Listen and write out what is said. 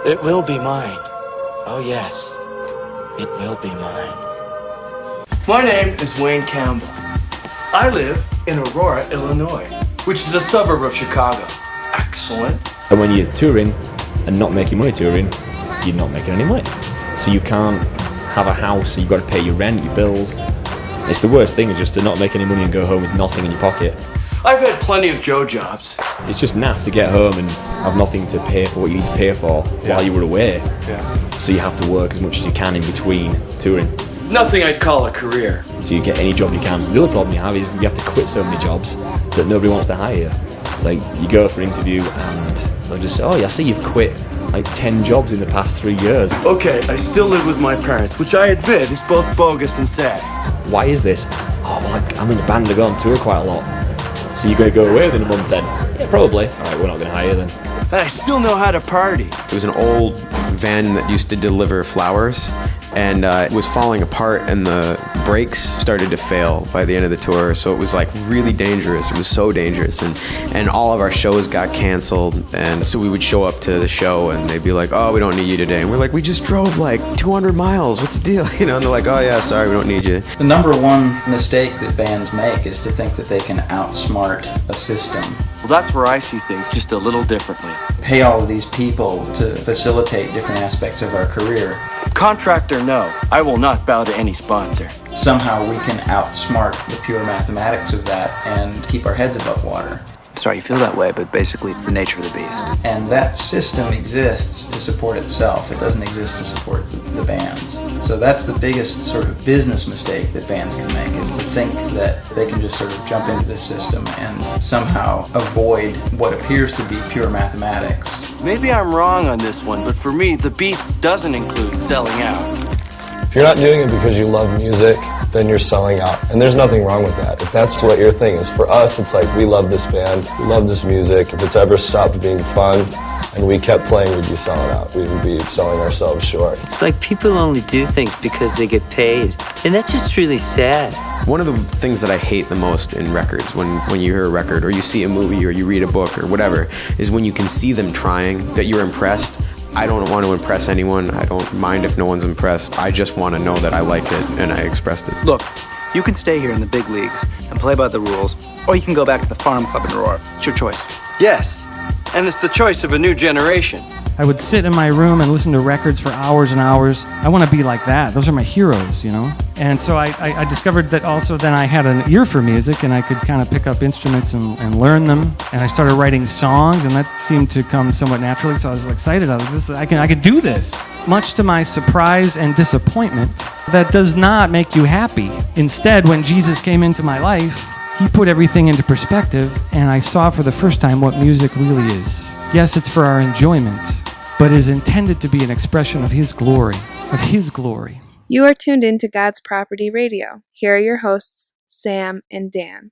It will be mine. Oh yes, it will be mine. My name is Wayne Campbell. I live in Aurora, Illinois, which is a suburb of Chicago. Excellent. And when you're touring and not making money touring, you're not making any money. So you can't have a house, so you've got to pay your rent, your bills. It's the worst thing, is just to not make any money and go home with nothing in your pocket. I've had plenty of Joe jobs. It's just naff to get home and have nothing to pay for what you need to pay for while you were away. Yeah. So you have to work as much as you can in between touring. Nothing I'd call a career. So you get any job you can. The other problem you have is you have to quit so many jobs that nobody wants to hire you. It's like you go for an interview and they'll just say, oh yeah, I see you've quit like 10 jobs in the past 3 years. Okay, I still live with my parents, which I admit is both bogus and sad. Why is this? Oh, well, I'm in a band, I go on tour quite a lot. So you're going to go away within a month then? Yeah, probably. All right, we're not going to hire you then. And I still know how to party. It was an old van that used to deliver flowers, and it was falling apart, and the brakes started to fail by the end of the tour. So it was like really dangerous. It was so dangerous, and all of our shows got canceled. And so we would show up to the show, and they'd be like, "Oh, we don't need you today." And we're like, "We just drove like 200 miles. What's the deal?" You know? And they're like, "Oh yeah, sorry, we don't need you." The number one mistake that bands make is to think that they can outsmart a system. Well, that's where I see things just a little differently. Pay all of these people to facilitate different aspects of our career. Contract or no, I will not bow to any sponsor. Somehow we can outsmart the pure mathematics of that and keep our heads above water. Sorry you feel that way, but basically it's the nature of the beast. And that system exists to support itself. It doesn't exist to support the bands. So that's the biggest sort of business mistake that bands can make, is to think that they can just sort of jump into this system and somehow avoid what appears to be pure mathematics. Maybe I'm wrong on this one, but for me, the beast doesn't include selling out. If you're not doing it because you love music, then you're selling out. And there's nothing wrong with that. If that's what your thing is. For us, it's like, we love this band, we love this music. If it's ever stopped being fun and we kept playing, we'd be selling out. We would be selling ourselves short. It's like people only do things because they get paid. And that's just really sad. One of the things that I hate the most in records, when you hear a record or you see a movie or you read a book or whatever, is when you can see them trying, that you're impressed. I don't want to impress anyone. I don't mind if no one's impressed. I just want to know that I liked it and I expressed it. Look, you can stay here in the big leagues and play by the rules, or you can go back to the farm club and roar. It's your choice. Yes, and it's the choice of a new generation. I would sit in my room and listen to records for hours and hours. I want to be like that. Those are my heroes, you know? And so I discovered that also then I had an ear for music and I could kind of pick up instruments and learn them. And I started writing songs, and that seemed to come somewhat naturally. So I was excited. I was this. I can do this. Much to my surprise and disappointment, that does not make you happy. Instead, when Jesus came into my life, he put everything into perspective, and I saw for the first time what music really is. Yes, it's for our enjoyment, but is intended to be an expression of His glory, of His glory. You are tuned in to God's Property Radio. Here are your hosts, Sam and Dan.